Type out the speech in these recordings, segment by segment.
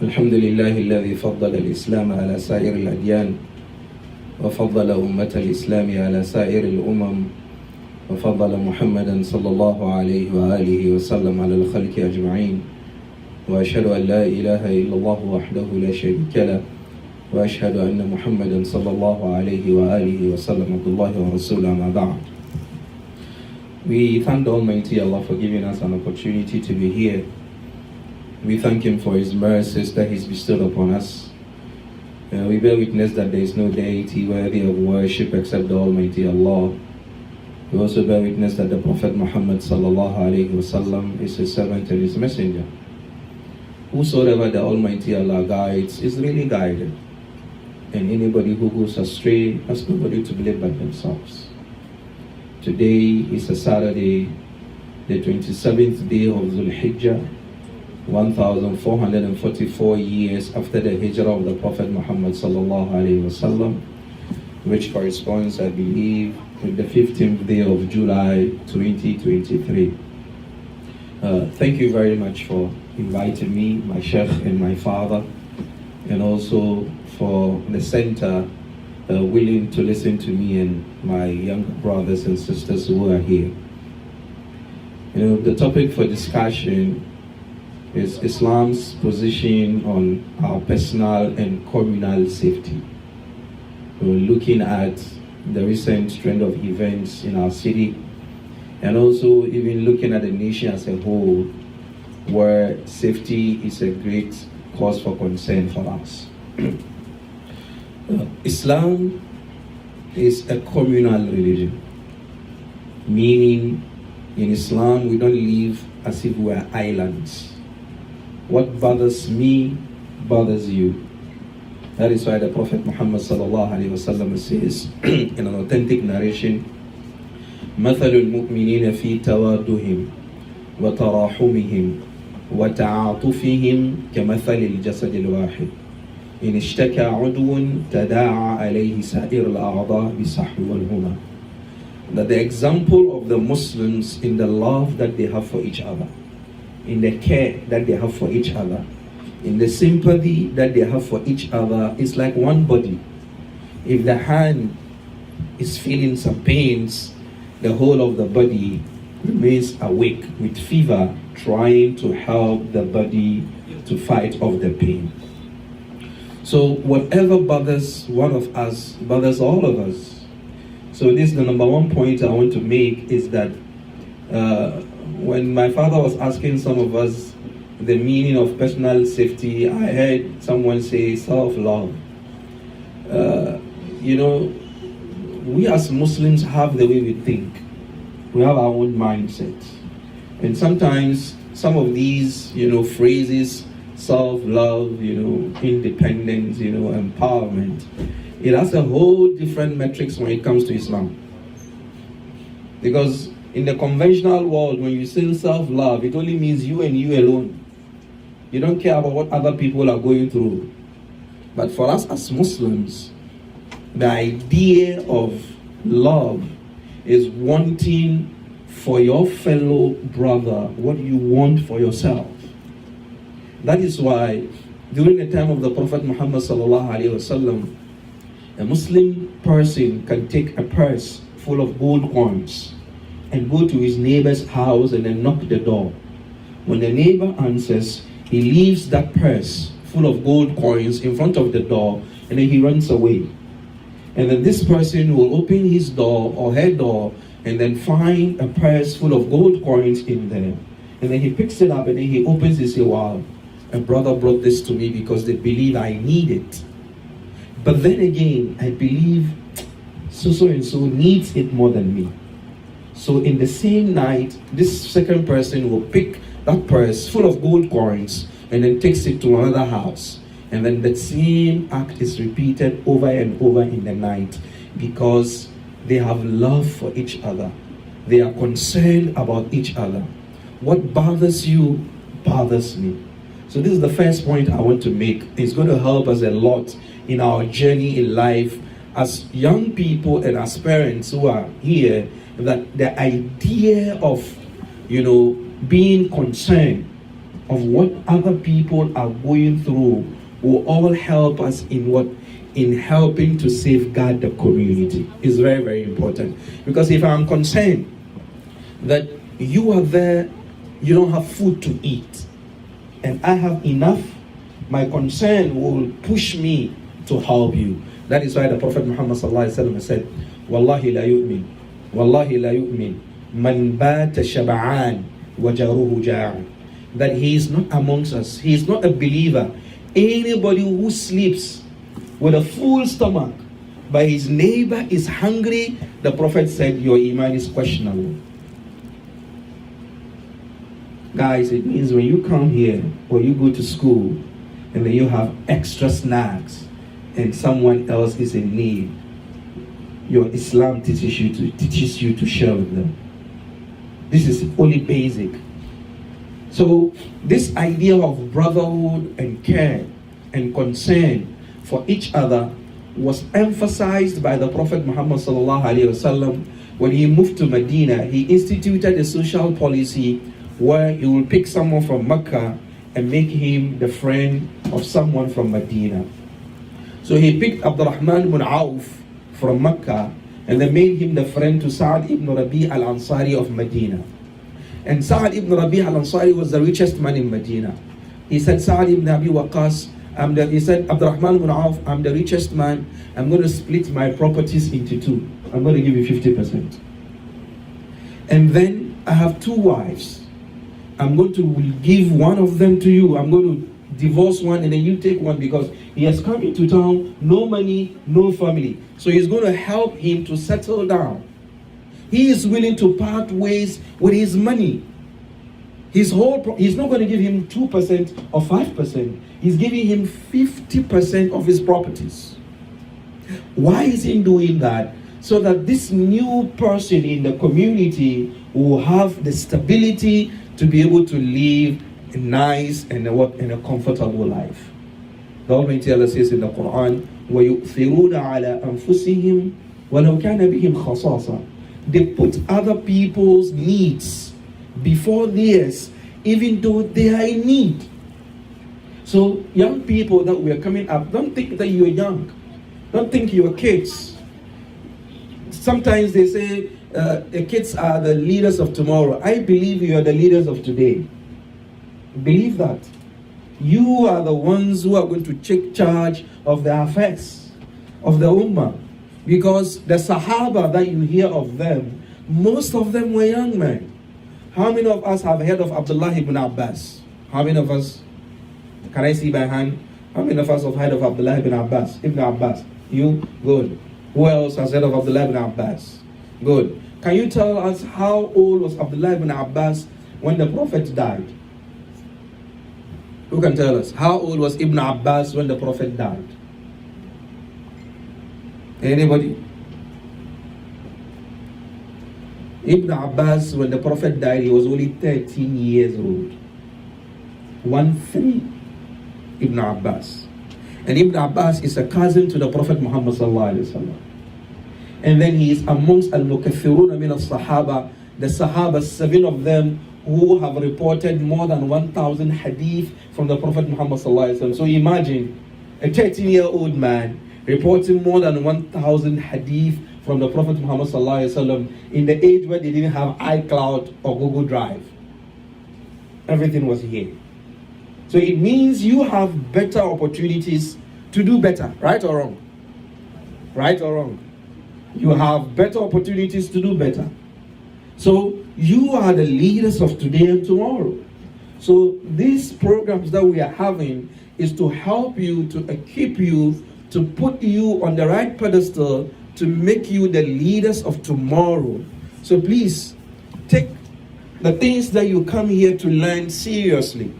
الحمد لله الذي فضل الإسلام على سائر الأديان وفضل أمة الإسلام على سائر الأمم وفضل محمدا صلى الله عليه وآله وسلم على الخلق أجمعين وأشهد أن لا إله إلا الله وحده لا شريك له وأشهد أن محمدا صلى الله عليه وآله وسلم عبد الله ورسوله ما بعد. We thank the Almighty Allah for giving us an opportunity to be here. We thank Him for His mercies that He's bestowed upon us. We bear witness that there is no deity worthy of worship except the Almighty Allah. We also bear witness that the Prophet Muhammad sallallahu alaihi wasallam is His servant and His messenger. Whosoever the Almighty Allah guides is really guided, and anybody who goes astray has nobody to blame but themselves. Today is a Saturday, the 27th day of Dhul Hijjah, 1444 years after the hijrah of the Prophet Muhammad sallallahu alaihi wasallam, which corresponds, I believe, with the 15th day of July 2023. Thank you very much for inviting me, my sheikh and my father, and also for the center willing to listen to me and my young brothers and sisters who are here. The topic for discussion is Islam's position on our personal and communal safety. We're looking at the recent trend of events in our city, and also even looking at the nation as a whole, where safety is a great cause for concern for us. Islam is a communal religion, meaning in Islam we don't live as if we are islands. What bothers me bothers you. That is why the Prophet Muhammad sallallahu alaihi wasallam says in an authentic narration, مثل المؤمنين في توادهم وتراحمهم وتعاطفهم كمثل الجسد الواحد إن اشتكى عضو تداعى عليه سائر الأعضاء بالسحر والهمة. That the example of the Muslims in the love that they have for each other, in the care that they have for each other, in the sympathy that they have for each other, is like one body. If the hand is feeling some pains, the whole of the body remains awake with fever, trying to help the body to fight off the pain. So whatever bothers one of us bothers all of us. So this is the number one point I want to make, is that when my father was asking some of us the meaning of personal safety, I heard someone say self-love. We as Muslims have the way we think. We have our own mindset. And sometimes some of these, phrases, self-love, independence, empowerment, it has a whole different metrics when it comes to Islam. Because in the conventional world, when you say self-love, it only means you and you alone. You don't care about what other people are going through. But for us as Muslims, the idea of love is wanting for your fellow brother what you want for yourself. That is why during the time of the Prophet Muhammad sallallahu alaihi wasallam, a Muslim person can take a purse full of gold coins and go to his neighbor's house and then knock the door. When the neighbor answers, he leaves that purse full of gold coins in front of the door, and then he runs away. And then this person will open his door or her door and then find a purse full of gold coins in there. And then he picks it up and then he opens it and says, wow, a brother brought this to me because they believe I need it. But then again, I believe so and so needs it more than me. So in the same night, this second person will pick that purse full of gold coins and then takes it to another house. And then the same act is repeated over and over in the night, because they have love for each other. They are concerned about each other. What bothers you bothers me. So this is the first point I want to make. It's going to help us a lot in our journey in life as young people and as parents who are here, that the idea of, being concerned of what other people are going through will all help us in what? In helping to safeguard the community. It's very, very important. Because if I'm concerned that you are there, you don't have food to eat, and I have enough, my concern will push me to help you. That is why the Prophet Muhammad said, Wallahi la yu'min, Wallahi la yu'min, man bata shaba'an wa jaruhu ja'an. That he is not amongst us, he is not a believer. Anybody who sleeps with a full stomach, but his neighbor is hungry, the Prophet said, your iman is questionable. Guys, it means when you come here or you go to school and then you have extra snacks and someone else is in need, your Islam teaches you to share with them. This is only basic. So this idea of brotherhood and care and concern for each other was emphasized by the Prophet Muhammad sallallahu alaihi wasallam when he moved to Medina. He instituted a social policy where he will pick someone from Mecca and make him the friend of someone from Medina. So he picked Abdurrahman ibn Auf from Mecca and they made him the friend to Sa'ad ibn Rabi al-Ansari of Medina. And Sa'ad ibn Rabi al-Ansari was the richest man in Medina. He said, Sa'ad ibn Abi Waqas, he said, Abdurrahman ibn Auf, I'm the richest man. I'm going to split my properties into two. I'm going to give you 50%. And then I have two wives. I'm going to give one of them to you. I'm going to divorce one and then you take one, because he has come into town, no money, no family. So he's going to help him to settle down. He is willing to part ways with his money. He's not going to give him 2% or 5%. He's giving him 50% of his properties. Why is he doing that? So that this new person in the community will have the stability to be able to live a nice and a comfortable life. The Almighty Allah says in the Quran, وَيُؤْثِرُونَ عَلَىٰ أَنفُسِهِمْ وَلَوْ كَانَ بِهِمْ خَصَاصًا. They put other people's needs before theirs, even though they are in need. So young people that we are coming up, don't think that you are young. Don't think you are kids. Sometimes they say the kids are the leaders of tomorrow. I believe you are the leaders of today. Believe that. You are the ones who are going to take charge of the affairs of the Ummah. Because the Sahaba that you hear of them, most of them were young men. How many of us have heard of Abdullah ibn Abbas? How many of us? Can I see by hand? How many of us have heard of Abdullah ibn Abbas? Ibn Abbas. You? Good. Who else has heard of Abdullah ibn Abbas? Good. Can you tell us how old was Abdullah ibn Abbas when the Prophet died? Who can tell us? How old was Ibn Abbas when the Prophet died? Anybody? Ibn Abbas, when the Prophet died, he was only 13 years old. 1-3. Ibn Abbas. And Ibn Abbas is a cousin to the Prophet Muhammad sallallahu alaihi wasallam. And then he is amongst al-mukaththirun min al-sahaba. The Sahaba, 7 of them, who have reported more than 1,000 hadith from the Prophet Muhammad sallallahu alaihi wasallam. So imagine a 13-year-old man reporting more than 1,000 hadith from the Prophet Muhammad sallallahu alaihi wasallam in the age where they didn't have iCloud or Google Drive. Everything was here. So it means you have better opportunities to do better, right or wrong? Right or wrong? You have better opportunities to do better. So you are the leaders of today and tomorrow. So these programs that we are having is to help you, to equip you, to put you on the right pedestal, to make you the leaders of tomorrow. So please, take the things that you come here to learn seriously.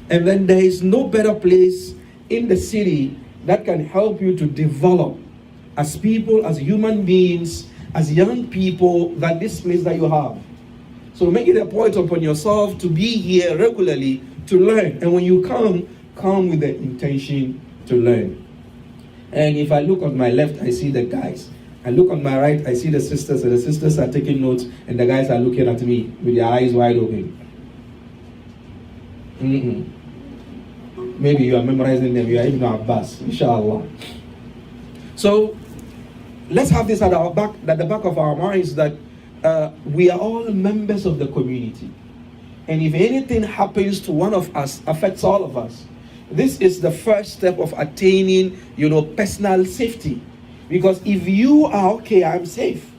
And then there is no better place in the city that can help you to develop as people, as human beings, as young people, than this place that you have. So make it a point upon yourself to be here regularly to learn. And when you come with the intention to learn. And if I look on my left, I see the guys. I look on my right, I see the sisters, and the sisters are taking notes, and the guys are looking at me with their eyes wide open. Mm-mm. Maybe you are memorizing them. You are Ibn Abbas, inshallah. So let's have this at the back of our minds, that we are all members of the community. And if anything happens to one of us, affects all of us. This is the first step of attaining, personal safety. Because if you are okay, I'm safe.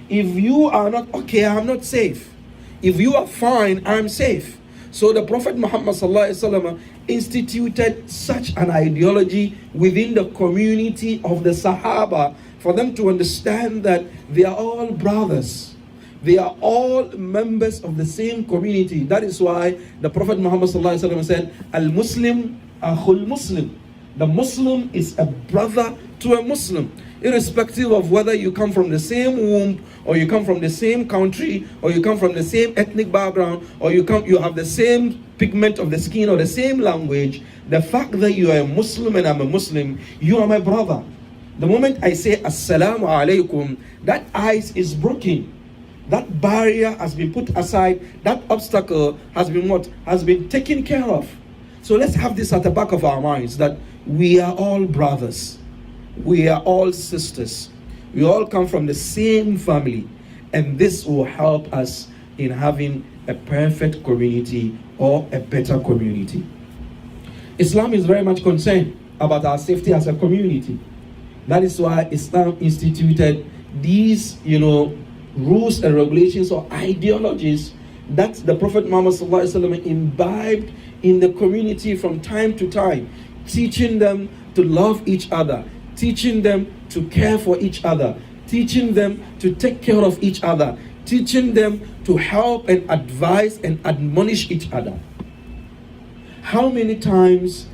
If you are not okay, I'm not safe. If you are fine, I'm safe. So the Prophet Muhammad ﷺ instituted such an ideology within the community of the Sahaba, for them to understand that they are all brothers. They are all members of the same community. That is why the Prophet Muhammad ﷺ said, Al-Muslim akhul Muslim. The Muslim is a brother to a Muslim, irrespective of whether you come from the same womb, or you come from the same country, or you come from the same ethnic background, or you have the same pigment of the skin or the same language. The fact that you are a Muslim and I'm a Muslim, you are my brother. The moment I say Assalamu alaikum, that ice is broken. That barrier has been put aside. That obstacle has been what? Has been taken care of. So let's have this at the back of our minds, that we are all brothers. We are all sisters. We all come from the same family. And this will help us in having a perfect community or a better community. Islam is very much concerned about our safety as a community. That is why Islam instituted these, rules and regulations or ideologies that the Prophet Muhammad ﷺ imbibed in the community from time to time, teaching them to love each other, teaching them to care for each other, teaching them to take care of each other, teaching them to help and advise and admonish each other. How many times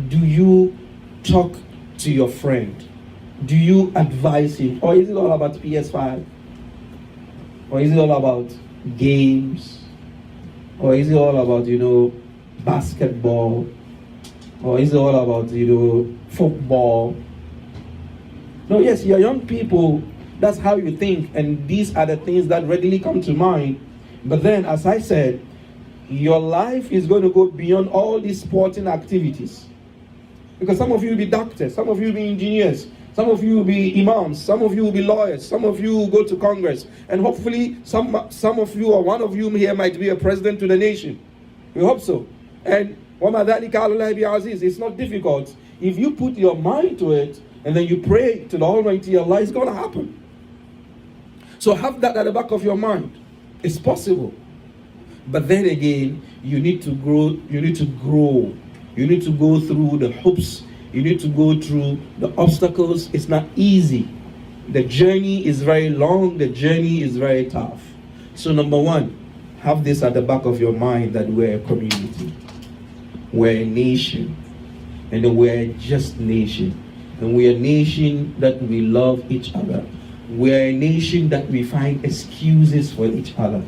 do you talk to your friend? Do you advise him? Or is it all about PS5? Or is it all about games? Or is it all about, basketball? Or is it all about, football? No, yes, you're young people. That's how you think. And these are the things that readily come to mind. But then, as I said, your life is going to go beyond all these sporting activities. Because some of you will be doctors, some of you will be engineers, some of you will be imams, some of you will be lawyers, some of you will go to Congress, and hopefully some of you or one of you here might be a president to the nation. We hope so. And it's not difficult. If you put your mind to it, and then you pray to the Almighty Allah, it's going to happen. So have that at the back of your mind. It's possible. But then again, you need to grow. You need to grow. You need to go through the hoops. You need to go through the obstacles. It's not easy. The journey is very long. The journey is very tough. So number one, have this at the back of your mind, that we're a community. We're a nation. And we're a just nation. And we're a nation that we love each other. We're a nation that we find excuses for each other.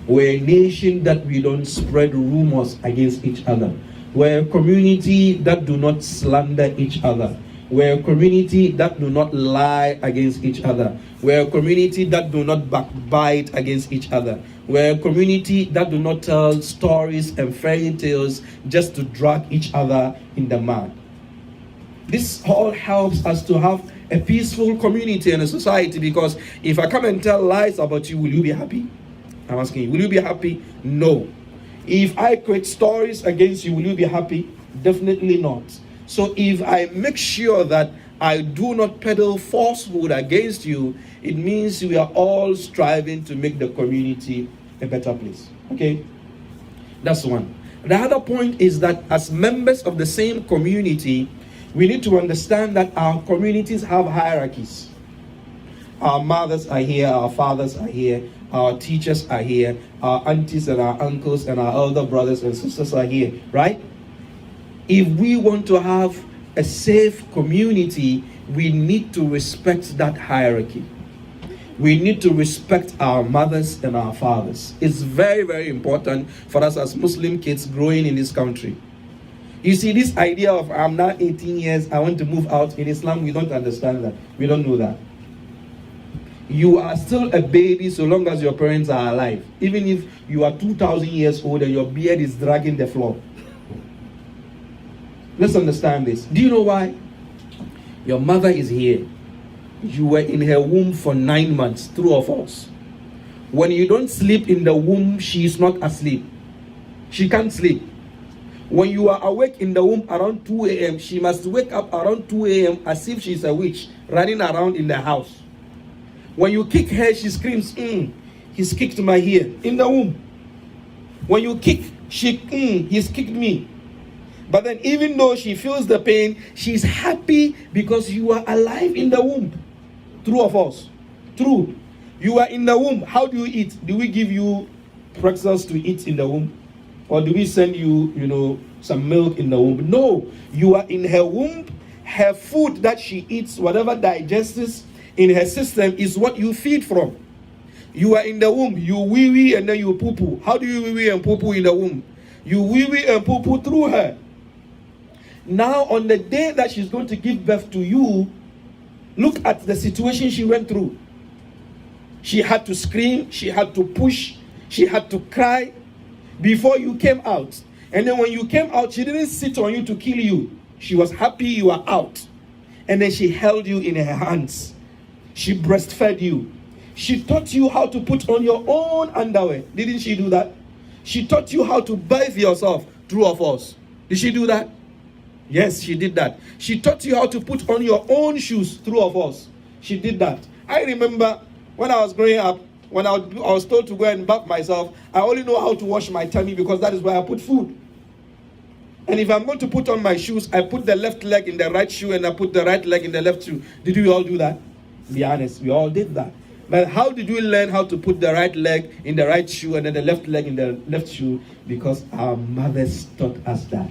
We're a nation that we don't spread rumors against each other. We're a community that do not slander each other. We're a community that do not lie against each other. We're a community that do not backbite against each other. We're a community that do not tell stories and fairy tales just to drag each other in the mud. This all helps us to have a peaceful community and a society, because if I come and tell lies about you, will you be happy? I'm asking you, will you be happy? No. If I create stories against you, will you be happy? Definitely not. So if I make sure that I do not peddle falsehood against you, it means we are all striving to make the community a better place. Okay? That's one. The other point is that as members of the same community, we need to understand that our communities have hierarchies. Our mothers are here, our fathers are here, our teachers are here, our aunties and our uncles and our elder brothers and sisters are here, right? If we want to have a safe community, we need to respect that hierarchy. We need to respect our mothers and our fathers. It's very, very important for us as Muslim kids growing in this country. You see, this idea of I'm now 18 years, I want to move out, in Islam, we don't understand that. We don't know that. You are still a baby so long as your parents are alive. Even if you are 2,000 years old and your beard is dragging the floor. Let's understand this. Do you know why? Your mother is here. You were in her womb for 9 months, true or false? When you don't sleep in the womb, she is not asleep. She can't sleep. When you are awake in the womb around 2 a.m., she must wake up around 2 a.m. as if she's a witch running around in the house. When you kick her, she screams, he's kicked my ear in the womb. When you kick, he's kicked me. But then even though she feels the pain, she's happy because you are alive in the womb. True or false? True. You are in the womb. How do you eat? Do we give you pretzels to eat in the womb? Or do we send you, some milk in the womb? No. You are in her womb. Her food that she eats, whatever digests in her system, is what you feed from. You are in the womb. You wee-wee and then you poo-poo. How do you wee-wee and poo-poo in the womb? You wee-wee and poo-poo through her. Now, on the day that she's going to give birth to you, look at the situation she went through. She had to scream, she had to push, she had to cry before you came out. And then when you came out, she didn't sit on you to kill you. She was happy you are out. And then she held you in her hands. She breastfed you. She taught you how to put on your own underwear. Didn't she do that? She taught you how to bathe yourself. True or false? Did she do that? Yes, she did that. She taught you how to put on your own shoes. True or false? She did that. I remember when I was growing up, when I was told to go and bath myself, I only know how to wash my tummy because that is where I put food. And if I'm going to put on my shoes, I put the left leg in the right shoe and I put the right leg in the left shoe. Did we all do that? Be honest, we all did that. But how did we learn how to put the right leg in the right shoe and then the left leg in the left shoe? Because our mothers taught us that.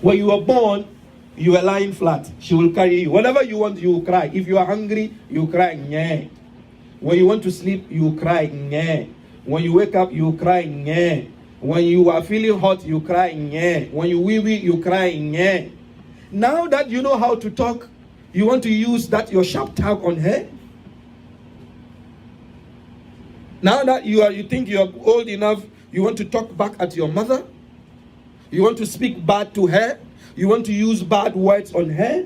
When you were born, you were lying flat. She will carry you. Whatever you want, you will cry. If you are hungry, you cry. Nye. When you want to sleep, you cry. Nye. When you wake up, you cry. Nye. When you are feeling hot, you cry. Nye. When you wee-wee, you cry. Nye. Now that you know how to talk, you want to use that your sharp tongue on her? Now that you think you are old enough, you want to talk back at your mother? You want to speak bad to her? You want to use bad words on her?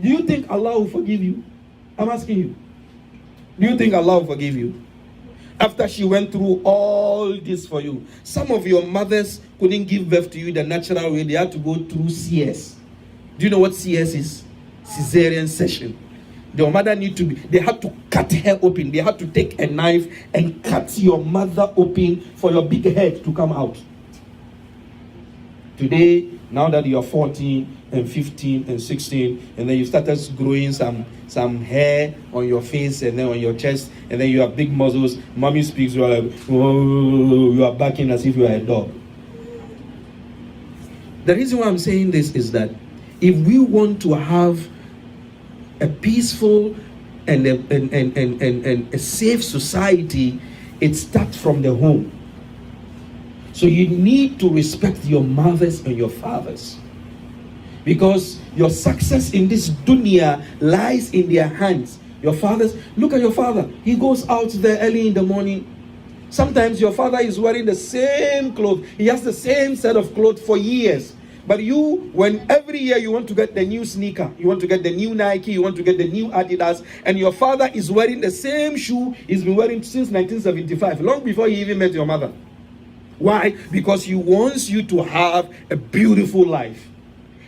Do you think Allah will forgive you? I'm asking you. Do you think Allah will forgive you? After she went through all this for you. Some of your mothers couldn't give birth to you the natural way. They had to go through CS. Do you know what CS is? Cesarean section. Your mother they had to cut her open. They had to take a knife and cut your mother open for your big head to come out. Today, now that you are 14 and 15 and 16, and then you started growing some hair on your face and then on your chest, and then you have big muscles, mommy speaks, you are like, oh, you are backing as if you are a dog. The reason why I'm saying this is that if we want to have a peaceful and a safe society, it starts from the home. So you need to respect your mothers and your fathers, because your success in this dunya lies in their hands. Your fathers, look at your father. He goes out there early in the morning. Sometimes your father is wearing the same clothes. He has the same set of clothes for years. But you, when every year you want to get the new sneaker, you want to get the new Nike, you want to get the new Adidas, and your father is wearing the same shoe he's been wearing since 1975, long before he even met your mother. Why? Because he wants you to have a beautiful life.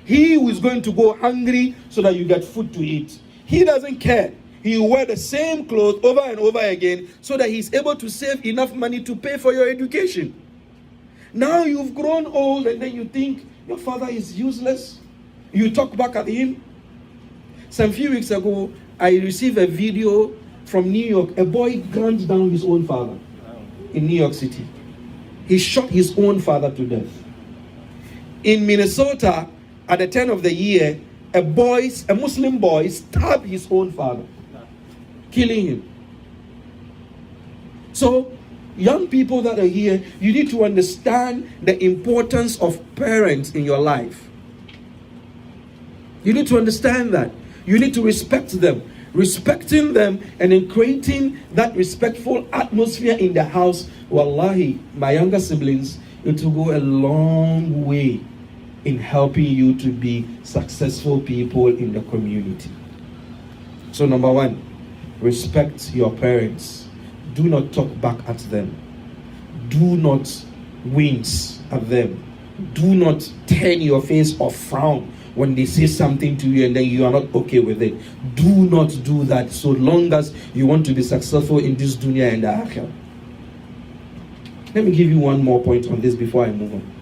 He is going to go hungry so that you get food to eat. He doesn't care. He will wear the same clothes over and over again so that he's able to save enough money to pay for your education. Now you've grown old and then you think your father is useless. You talk back at him. Some few weeks ago, I received a video from New York. A boy gunned down his own father in New York City. He shot his own father to death. In Minnesota, at the turn of the year, a Muslim boy stabbed his own father, killing him. So, young people that are here, you need to understand the importance of parents in your life. You need to understand that. You need to respect them. Respecting them and then creating that respectful atmosphere in the house. Wallahi, my younger siblings, it will go a long way in helping you to be successful people in the community. So number one, respect your parents. Do not talk back at them. Do not wince at them. Do not turn your face or frown when they say something to you and then you are not okay with it. Do not do that so long as you want to be successful in this dunya and the akhirah. Let me give you one more point on this before I move on.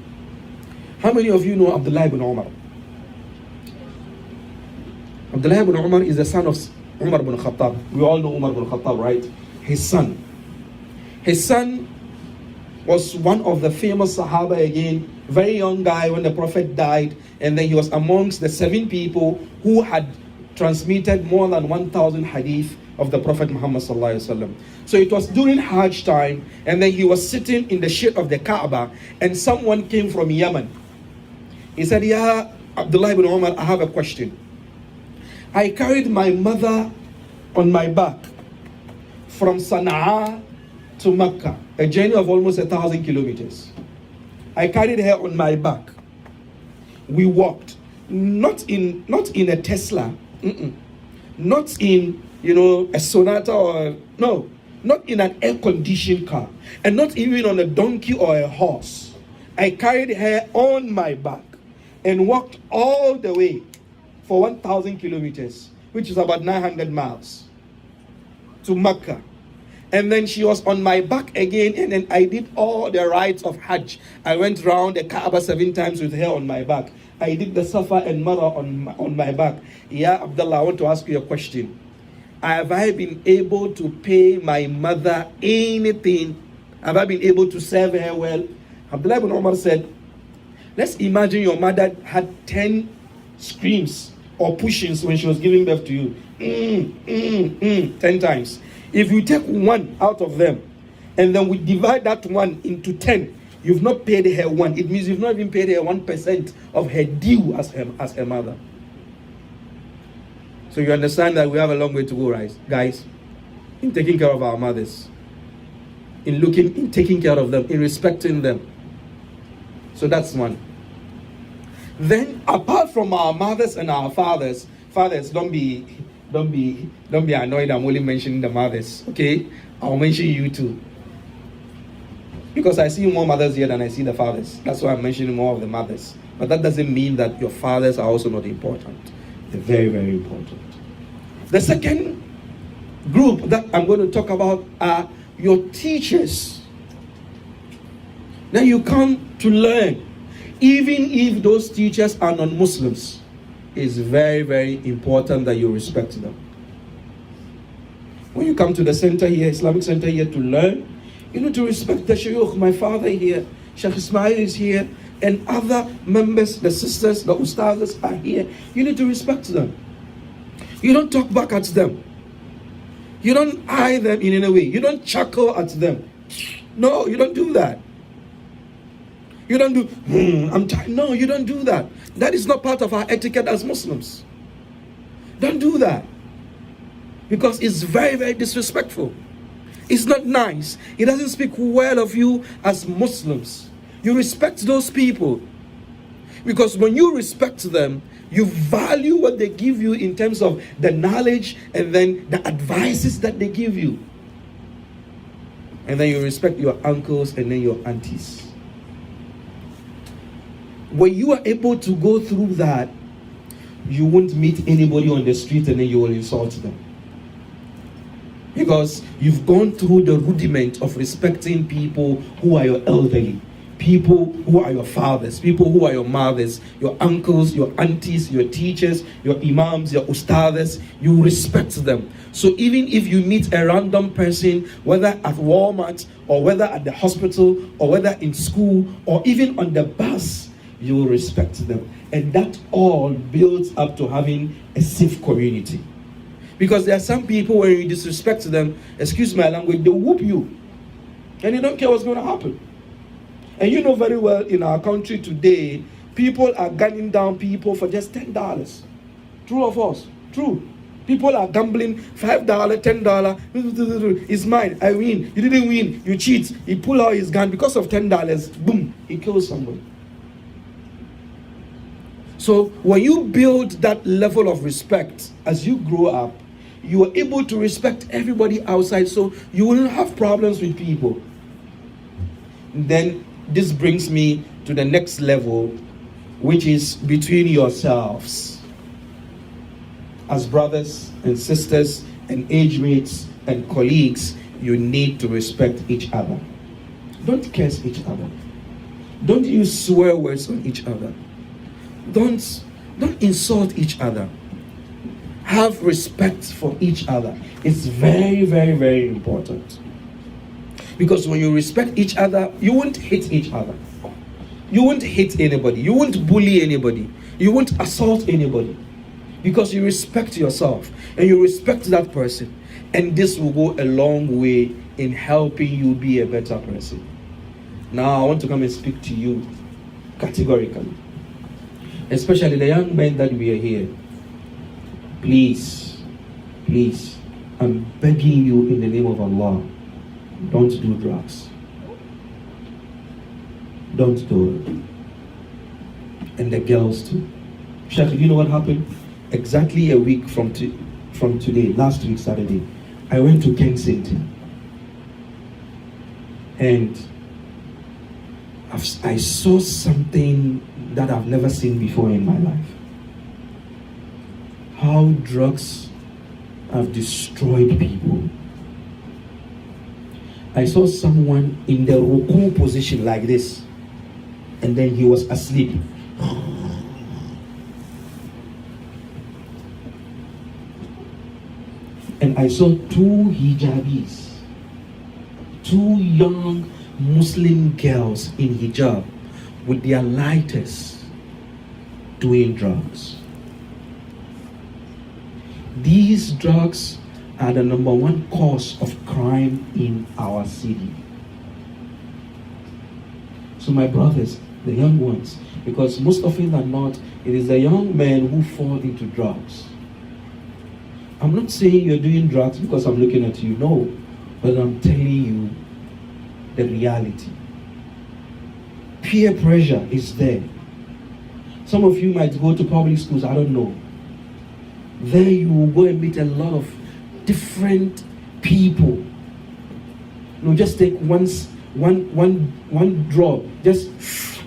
How many of you know Abdullah ibn Umar? Abdullah ibn Umar is the son of Umar ibn Khattab. We all know Umar ibn Khattab, right? His son. His son was one of the famous Sahaba again, very young guy when the Prophet died, and then he was amongst the 7 people who had transmitted more than 1,000 hadith of the Prophet Muhammad sallallahu alaihi wasallam. So it was during Hajj time, and then he was sitting in the shade of the Kaaba, and someone came from Yemen. He said, "Yeah, Abdullah ibn Umar, I have a question. I carried my mother on my back from Sana'a to Mecca, a journey of almost 1,000 kilometers. I carried her on my back. We walked, not in a Tesla, not in a Sonata or no, not in an air-conditioned car, and not even on a donkey or a horse. I carried her on my back and walked all the way for 1,000 kilometers, which is about 900 miles, to Mecca. And then she was on my back again, and then I did all the rites of Hajj. I went round the Kaaba 7 times with her on my back. I did the Safa and Marwa on my back. Yeah, Abdullah, I want to ask you a question. Have I been able to pay my mother anything? Have I been able to serve her well?" Abdullah ibn Umar said, let's imagine your mother had 10 screams or pushings when she was giving birth to you. 10 times. If you take one out of them, and then we divide that one into 10, you've not paid her one. It means you've not even paid her 1% of her due as her mother. So you understand that we have a long way to go, right, guys, in taking care of our mothers, in taking care of them, in respecting them. So that's one. Then, apart from our mothers and our fathers, don't be annoyed. I'm only mentioning the mothers, okay? I'll mention you too, because I see more mothers here than I see the fathers. That's why I'm mentioning more of the mothers. But that doesn't mean that your fathers are also not important. They're very, very important. The second group that I'm going to talk about are your teachers. Now you come to learn, even if those teachers are non-Muslims. It's very, very important that you respect them. When you come to the center here, Islamic center here, to learn, you need to respect the Shaykh, my father here, Sheikh Ismail is here, and other members, the sisters, the ustazas are here. You need to respect them. You don't talk back at them. You don't eye them in any way. You don't chuckle at them. No, you don't do that. You don't do, no, you don't do that. That is not part of our etiquette as Muslims. Don't do that. Because it's very, very disrespectful. It's not nice. It doesn't speak well of you as Muslims. You respect those people. Because when you respect them, you value what they give you in terms of the knowledge and then the advices that they give you. And then you respect your uncles and then your aunties. When you are able to go through that, you won't meet anybody on the street and then you will insult them. Because you've gone through the rudiment of respecting people who are your elderly, people who are your fathers, people who are your mothers, your uncles, your aunties, your teachers, your imams, your ustadhs. You respect them. So even if you meet a random person, whether at Walmart or whether at the hospital or whether in school or even on the bus, you will respect them. And that all builds up to having a safe community. Because there are some people, when you disrespect them, excuse my language, they whoop you. And you don't care what's going to happen. And you know very well, in our country today, people are gunning down people for just $10. True or false? True. People are gambling $5, $10. It's mine. I win. You didn't win. You cheat. He pull out his gun because of $10. Boom. He kills somebody. So when you build that level of respect as you grow up, you are able to respect everybody outside, so you won't have problems with people. Then this brings me to the next level, which is between yourselves. As brothers and sisters and age mates and colleagues, you need to respect each other. Don't curse each other. Don't use swear words on each other. Don't insult each other. Have respect for each other. It's very, very, very important. Because when you respect each other, you won't hit each other. You won't hit anybody. You won't bully anybody. You won't assault anybody. Because you respect yourself and you respect that person. And this will go a long way in helping you be a better person. Now I want to come and speak to you categorically. Especially the young men that we are here. Please, I'm begging you in the name of Allah, don't do drugs. Don't do it. And the girls too. Sheikh, you know what happened? Exactly a week from today, last week Saturday, I went to Kensington. And I saw something that I've never seen before in my life. How drugs have destroyed people. I saw someone in the ruku position like this, and then he was asleep. And I saw two hijabis, two young Muslim girls in hijab with their lighters doing drugs. These drugs are the number one cause of crime in our city. So my brothers, the young ones, because most often than not, it is the young men who fall into drugs. I'm not saying you're doing drugs because I'm looking at you, no, but I'm telling you the reality. Peer pressure is there. Some of you might go to public schools, I don't know. There you will go and meet a lot of different people. You know, just take one drop, just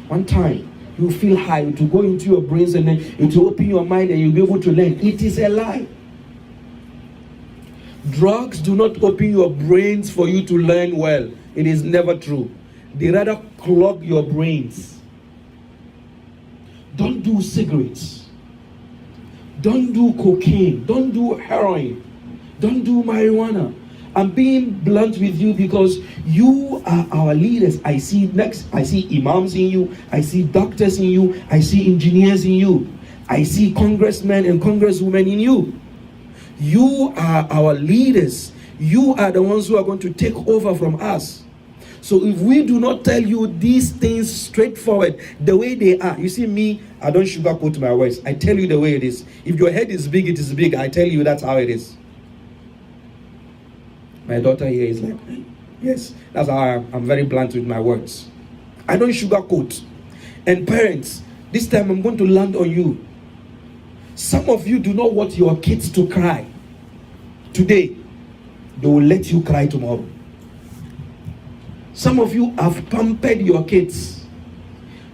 one time. You feel high, it will go into your brains and then it will open your mind and you'll be able to learn. It is a lie. Drugs do not open your brains for you to learn well. It is never true. They rather clog your brains. Don't do cigarettes. Don't do cocaine. Don't do heroin. Don't do marijuana. I'm being blunt with you because you are our leaders. I see imams in you. I see doctors in you. I see engineers in you. I see congressmen and congresswomen in you. You are our leaders. You are the ones who are going to take over from us. So if we do not tell you these things straightforward, the way they are, you see me, I don't sugarcoat my words. I tell you the way it is. If your head is big, it is big. I tell you that's how it is. My daughter here is like, yes, that's how I'm very blunt with my words. I don't sugarcoat. And parents, this time I'm going to land on you. Some of you do not want your kids to cry. Today, they will let you cry tomorrow. Some of you have pampered your kids.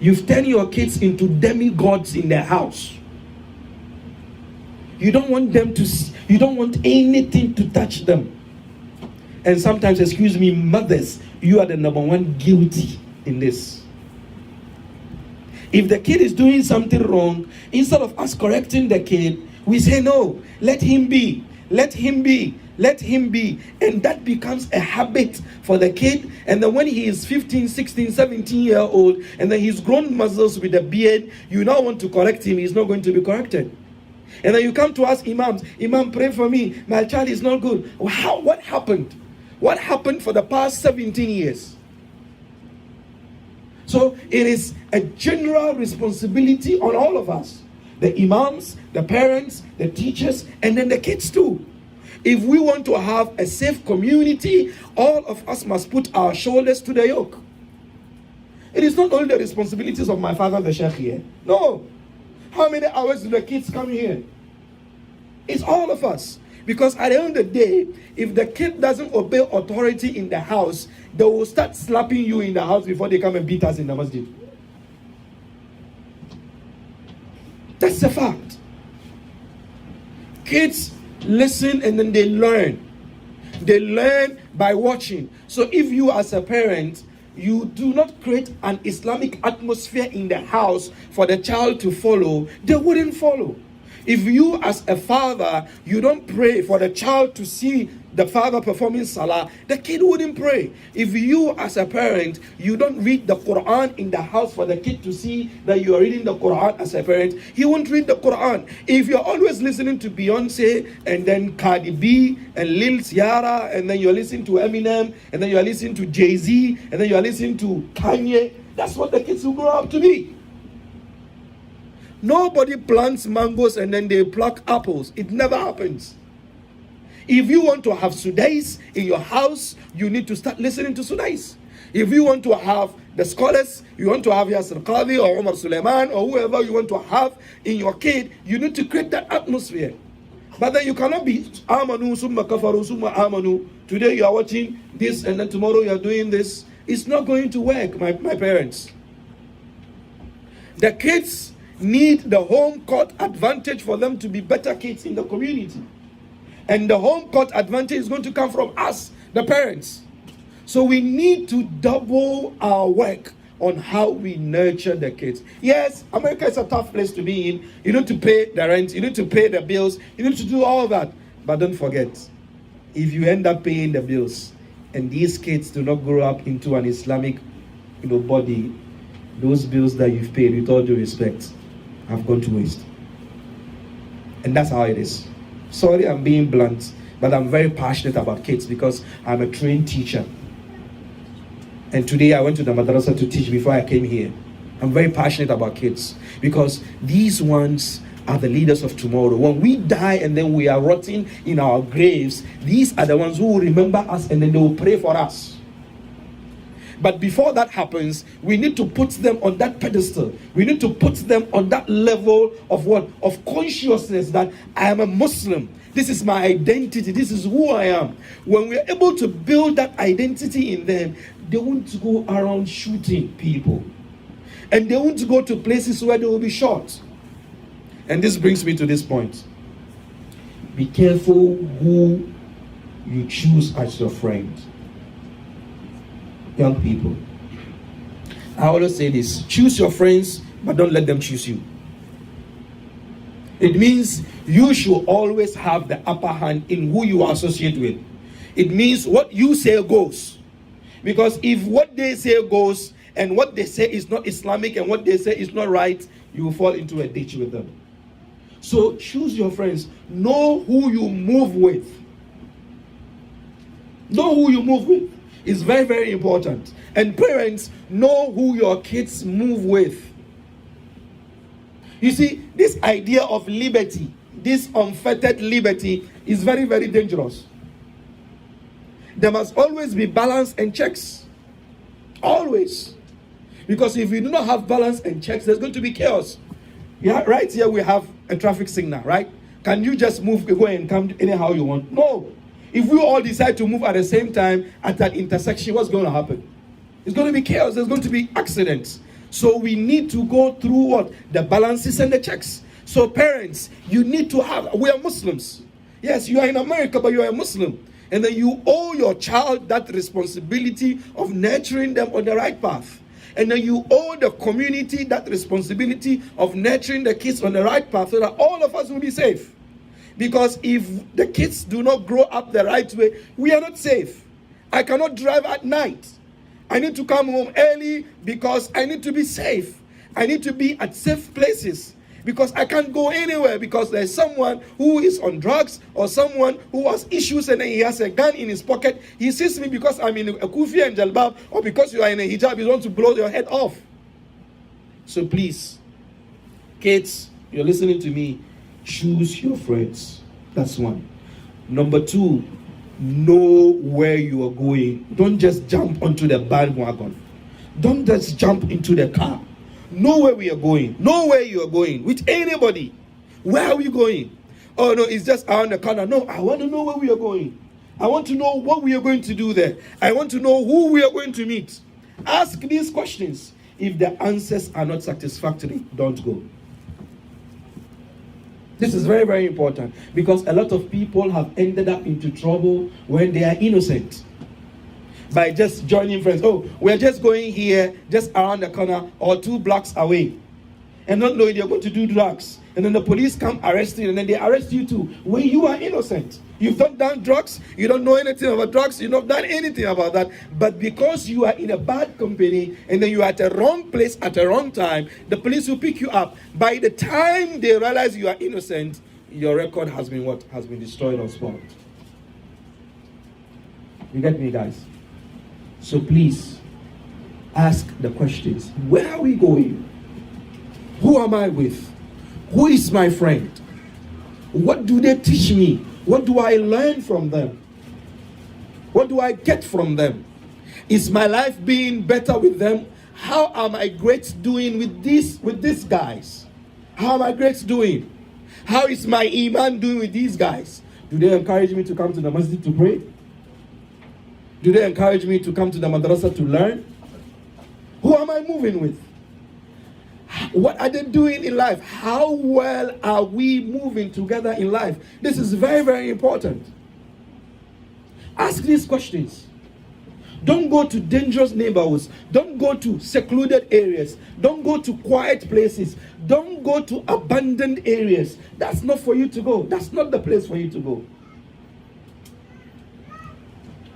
You've turned your kids into demigods in their house. You don't want them to see, you don't want anything to touch them. And sometimes, excuse me, mothers, you are the number one guilty in this. If the kid is doing something wrong, instead of us correcting the kid, we say, no, let him be, let him be, let him be. And that becomes a habit for the kid. And then when he is 15, 16, 17-year-old, and then he's grown muscles with a beard, you now want to correct him, he's not going to be corrected. And then you come to us imams, Imam, pray for me, my child is not good. What happened? What happened for the past 17 years? So it is a general responsibility on all of us. The imams, the parents, the teachers, and then the kids too. If we want to have a safe community, all of us must put our shoulders to the yoke. It is not only the responsibilities of my father, the sheikh here. No. How many hours do the kids come here? It's all of us. Because at the end of the day, if the kid doesn't obey authority in the house, they will start slapping you in the house before they come and beat us in the masjid. That's the fact. Kids listen and then they learn. They learn by watching. So if you as a parent, you do not create an Islamic atmosphere in the house for the child to follow, they wouldn't follow. If you as a father, you don't pray for the child to see the father performing salah, the kid wouldn't pray. If you as a parent, you don't read the Quran in the house for the kid to see that you are reading the Quran as a parent, he won't read the Quran. If you're always listening to Beyonce and then Cardi B and Lil Ciara and then you're listening to Eminem and then you're listening to Jay-Z and then you're listening to Kanye, that's what the kids will grow up to be. Nobody plants mangoes and then they pluck apples. It never happens. If you want to have Sudais in your house, you need to start listening to Sudais. If you want to have the scholars, you want to have Yasir Qadhi or Umar Suleiman or whoever you want to have in your kid, you need to create that atmosphere. But then you cannot be Amanu, Summa Kafaru, Summa Amanu. Today you are watching this and then tomorrow you are doing this. It's not going to work, my parents. The kids need the home court advantage for them to be better kids in the community. And the home court advantage is going to come from us, the parents. So we need to double our work on how we nurture the kids. Yes, America is a tough place to be in. You need to pay the rent, you need to pay the bills, you need to do all that. But don't forget, if you end up paying the bills and these kids do not grow up into an Islamic body, those bills that you've paid, with all due respect, have gone to waste. And that's how it is. Sorry, I'm being blunt, but I'm very passionate about kids because I'm a trained teacher. And today I went to the madrasa to teach before I came here. I'm very passionate about kids because these ones are the leaders of tomorrow. When we die and then we are rotting in our graves, these are the ones who will remember us and then they will pray for us. But before that happens, we need to put them on that pedestal. We need to put them on that level of what? Of consciousness that I am a Muslim. This is my identity. This is who I am. When we're able to build that identity in them, they won't go around shooting people. And they won't go to places where they will be shot. And this brings me to this point. Be careful who you choose as your friend. Young people, I always say this: choose your friends, but don't let them choose you. It means you should always have the upper hand in who you associate with. It means what you say goes. Because if what they say goes and what they say is not Islamic and what they say is not right, you will fall into a ditch with them. So choose your friends. Know who you move with. Know who you move with. It's very, very important. And parents, know who your kids move with. You see, this idea of liberty, this unfettered liberty, is very, very dangerous. There must always be balance and checks. Always. Because if you do not have balance and checks, there's going to be chaos. Yeah, right here we have a traffic signal, right? Can you just move, go and come anyhow you want? No. If we all decide to move at the same time at that intersection, what's going to happen? It's going to be chaos. There's going to be accidents. So we need to go through what? The balances and the checks. So parents, you need to have, we are Muslims. Yes, you are in America, but you are a Muslim. And then you owe your child that responsibility of nurturing them on the right path. And then you owe the community that responsibility of nurturing the kids on the right path so that all of us will be safe. Because if the kids do not grow up the right way, we are not safe. I cannot drive at night. I need to come home early because I need to be safe. I need to be at safe places because I can't go anywhere because there's someone who is on drugs or someone who has issues and he has a gun in his pocket. He sees me because I'm in a kufi and jalbab or because you are in a hijab, he wants to blow your head off. So please, kids, you're listening to me. Choose your friends. That's one. Number two, know where you are going. Don't just jump onto the bandwagon. Don't just jump into the car. know where we are going, know where you are going, with anybody. Where are we going? Oh no, it's just around the corner. No, I want to know where we are going. I want to know what we are going to do there. I want to know who we are going to meet. Ask these questions. If the answers are not satisfactory, don't go. This is very, very important, because a lot of people have ended up into trouble when they are innocent by just joining friends. Oh, we're just going here, just around the corner or 2 blocks away, and not knowing they're going to do drugs. And then the police come arrest you, and then they arrest you too when you are innocent. You've not done drugs, you don't know anything about drugs, you've not done anything about that. But because you are in a bad company, and then you are at the wrong place at the wrong time, the police will pick you up. By the time they realize you are innocent, your record has been what? Has been destroyed or spoiled. You get me, guys? So please, ask the questions. Where are we going? Who am I with? Who is my friend? What do they teach me? What do I learn from them? What do I get from them? Is my life being better with them? How are my grades doing with these guys? How are my grades doing? How is my iman doing with these guys? Do they encourage me to come to the masjid to pray? Do they encourage me to come to the madrasa to learn? Who am I moving with? What are they doing in life? How well are we moving together in life? This is very, very important. Ask these questions. Don't go to dangerous neighborhoods. Don't go to secluded areas. Don't go to quiet places. Don't go to abandoned areas. That's not for you to go. That's not the place for you to go.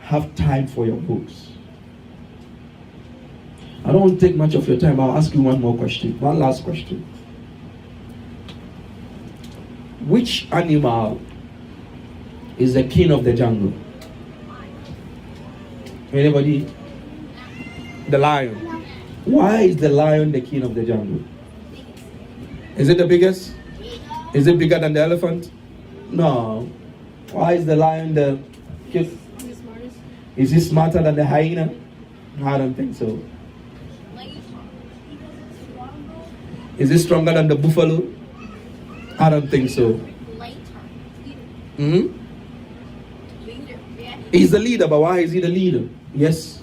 Have time for your books. I don't want to take much of your time. I'll ask you one more question. One last question. Which animal is the king of the jungle? Anybody? The lion. Why is the lion the king of the jungle? Is it the biggest? Is it bigger than the elephant? No. Why is the lion the king? Is he smarter than the hyena? I don't think so. Is he stronger than the buffalo? I don't think so. He's the leader, but why is he the leader? Yes.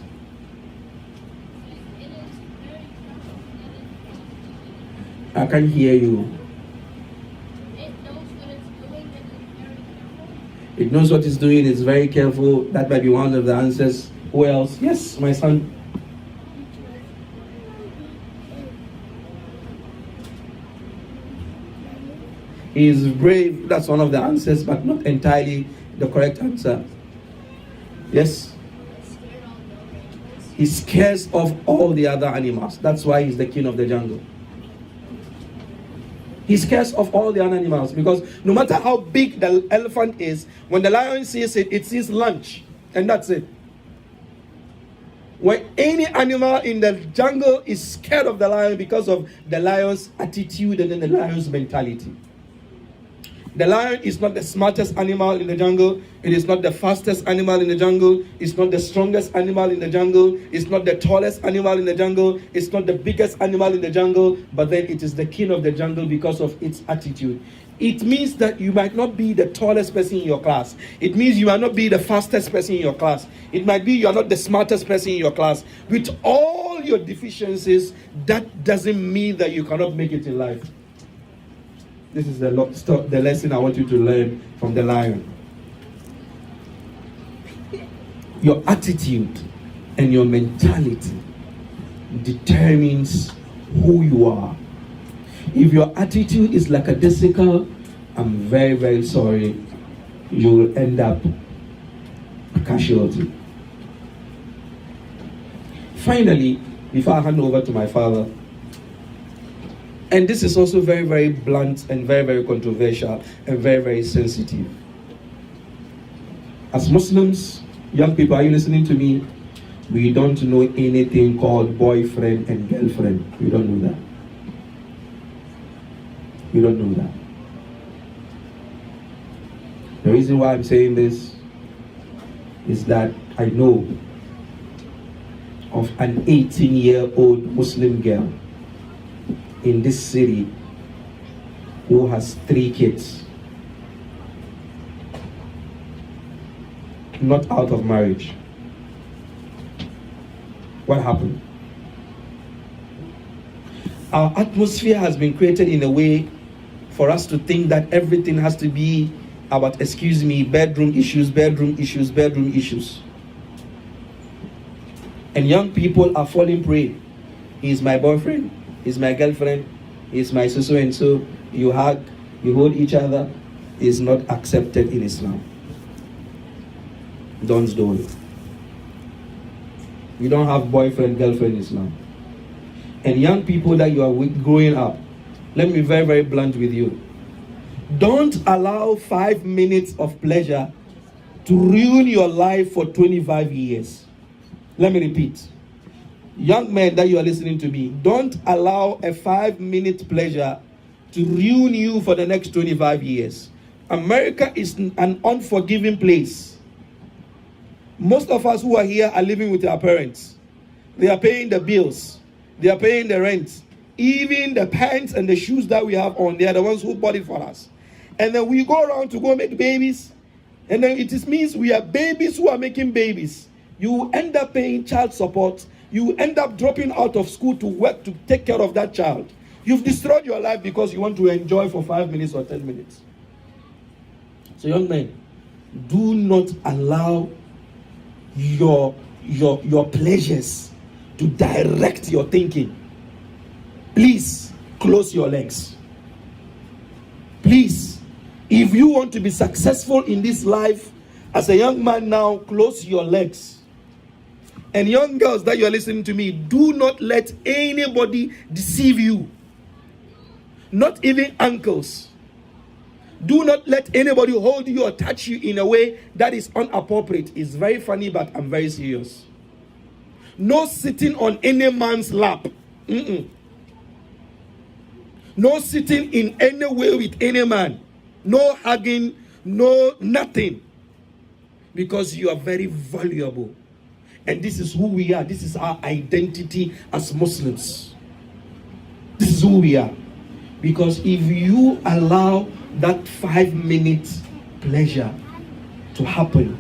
I can't hear you. It knows what it's doing. It's very careful. That might be one of the answers. Who else? Yes, my son. He is brave. That's one of the answers, but not entirely the correct answer. Yes. He scares off all the other animals. That's why he's the king of the jungle. He scares off all the other animals, because no matter how big the elephant is, when the lion sees it, it sees lunch, and that's it. When any animal in the jungle is scared of the lion because of the lion's attitude and then the lion's mentality. The lion is not the smartest animal in the jungle. It is not the fastest animal in the jungle. It's not the strongest animal in the jungle. It's not the tallest animal in the jungle. It's not the biggest animal in the jungle. But then it is the king of the jungle because of its attitude. It means that you might not be the tallest person in your class. It means you might not be the fastest person in your class. It might be you are not the smartest person in your class. With all your deficiencies, that doesn't mean that you cannot make it in life. This is the lesson I want you to learn from the lion. Your attitude and your mentality determines who you are. If your attitude is like a lackadaisical, I'm very, very sorry, you will end up a casualty. Finally, before I hand over to my father, and this is also very, very blunt and very, very controversial and very, very sensitive. As Muslims, young people, are you listening to me? We don't know anything called boyfriend and girlfriend. We don't know that. We don't know that. The reason why I'm saying this is that I know of an 18-year-old Muslim girl in this city who has 3 kids, not out of marriage. What happened? Our atmosphere has been created in a way for us to think that everything has to be about, bedroom issues, bedroom issues, bedroom issues. And young people are falling prey. He's my boyfriend, he's my girlfriend, he's my so and so. You hug, you hold each other, is not accepted in Islam. Don't do it. You don't have boyfriend, girlfriend in Islam. And young people that you are with growing up, let me be very, very blunt with you. Don't allow 5 minutes of pleasure to ruin your life for 25 years. Let me repeat. Young men that you are listening to me, don't allow a 5-minute pleasure to ruin you for the next 25 years. America is an unforgiving place. Most of us who are here are living with our parents. They are paying the bills. They are paying the rent. Even the pants and the shoes that we have on, they are the ones who bought it for us. And then we go around to go make babies. And then it means we are babies who are making babies. You end up paying child support. You end up dropping out of school to work to take care of that child. You've destroyed your life because you want to enjoy for 5 minutes or 10 minutes. So young men, do not allow your pleasures to direct your thinking. Please close your legs. Please, if you want to be successful in this life as a young man now, close your legs. And young girls that you are listening to me, do not let anybody deceive you. Not even uncles. Do not let anybody hold you or touch you in a way that is inappropriate. It's very funny, but I'm very serious. No sitting on any man's lap. No sitting in any way with any man. No hugging, no nothing. Because you are very valuable. And this is who we are. This is our identity as Muslims. This is who we are. Because if you allow that 5-minute pleasure to happen,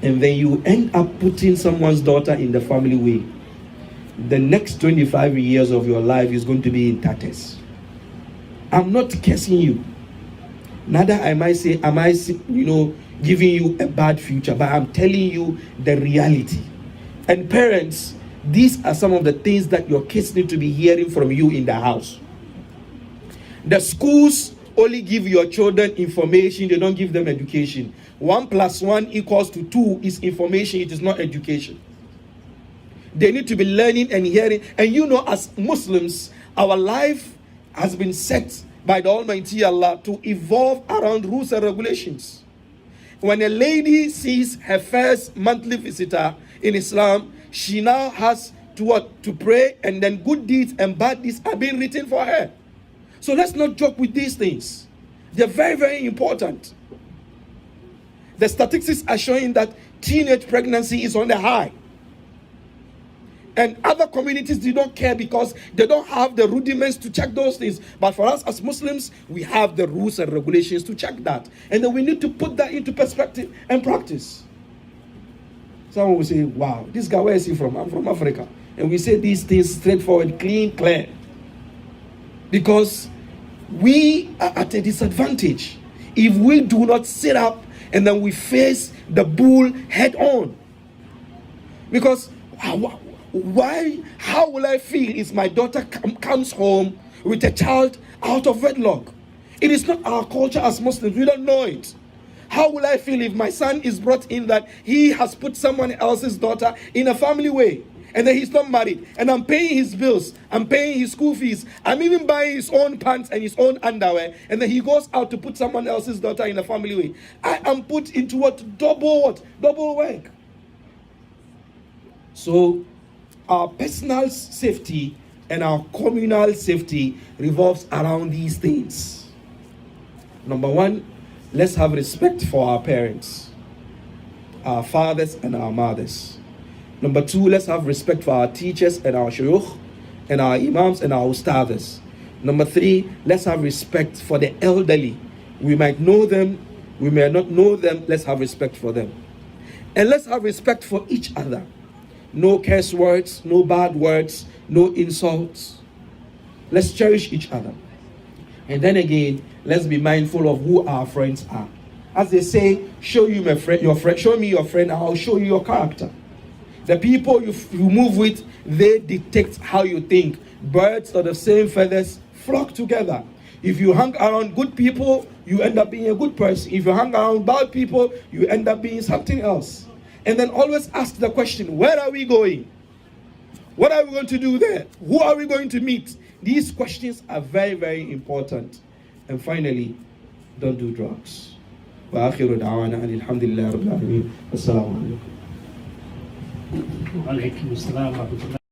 and then you end up putting someone's daughter in the family way, the next 25 years of your life is going to be in tatters. I'm not cursing you. Neither am I giving you a bad future, but I'm telling you the reality. And parents, these are some of the things that your kids need to be hearing from you in the house. The schools only give your children information, they don't give them education. 1 + 1 = 2 is information, it is not education. They need to be learning and hearing. And as Muslims, our life has been set by the Almighty Allah to evolve around rules and regulations. When a lady sees her first monthly visitor in Islam, she now has to pray, and then good deeds and bad deeds are being written for her. So let's not joke with these things. They're very, very important. The statistics are showing that teenage pregnancy is on the high. And other communities do not care because they don't have the rudiments to check those things. But for us as Muslims, we have the rules and regulations to check that. And then we need to put that into perspective and practice. Someone will say, wow, this guy, where is he from? I'm from Africa. And we say these things straightforward, clean, clear. Because we are at a disadvantage if we do not sit up and then we face the bull head on. Because how will I feel if my daughter comes home with a child out of wedlock? It is not our culture as Muslims. We don't know it. How will I feel if my son is brought in that he has put someone else's daughter in a family way, and then he's not married, and I'm paying his bills, I'm paying his school fees, I'm even buying his own pants and his own underwear, and then he goes out to put someone else's daughter in a family way? I am put into double work. So our personal safety and our communal safety revolves around these things. Number one, let's have respect for our parents, our fathers and our mothers. Number two, let's have respect for our teachers and our shuyukh and our imams and our ustadhs. Number 3, let's have respect for the elderly. We might know them, we may not know them. Let's have respect for them. And let's have respect for each other. No curse words, no bad words, no insults. Let's cherish each other. And then again, let's be mindful of who our friends are. As they say, show me your friend, I'll show you your character. The people you move with, they dictate how you think. Birds of the same feathers flock together. If you hang around good people, you end up being a good person. If you hang around bad people, you end up being something else. And then always ask the question, where are we going? What are we going to do there? Who are we going to meet? These questions are very, very important. And finally, don't do drugs. وآخر دعوانا أن الحمد لله رب العالمين. السلام عليكم. وعليكم السلام ورحمة الله.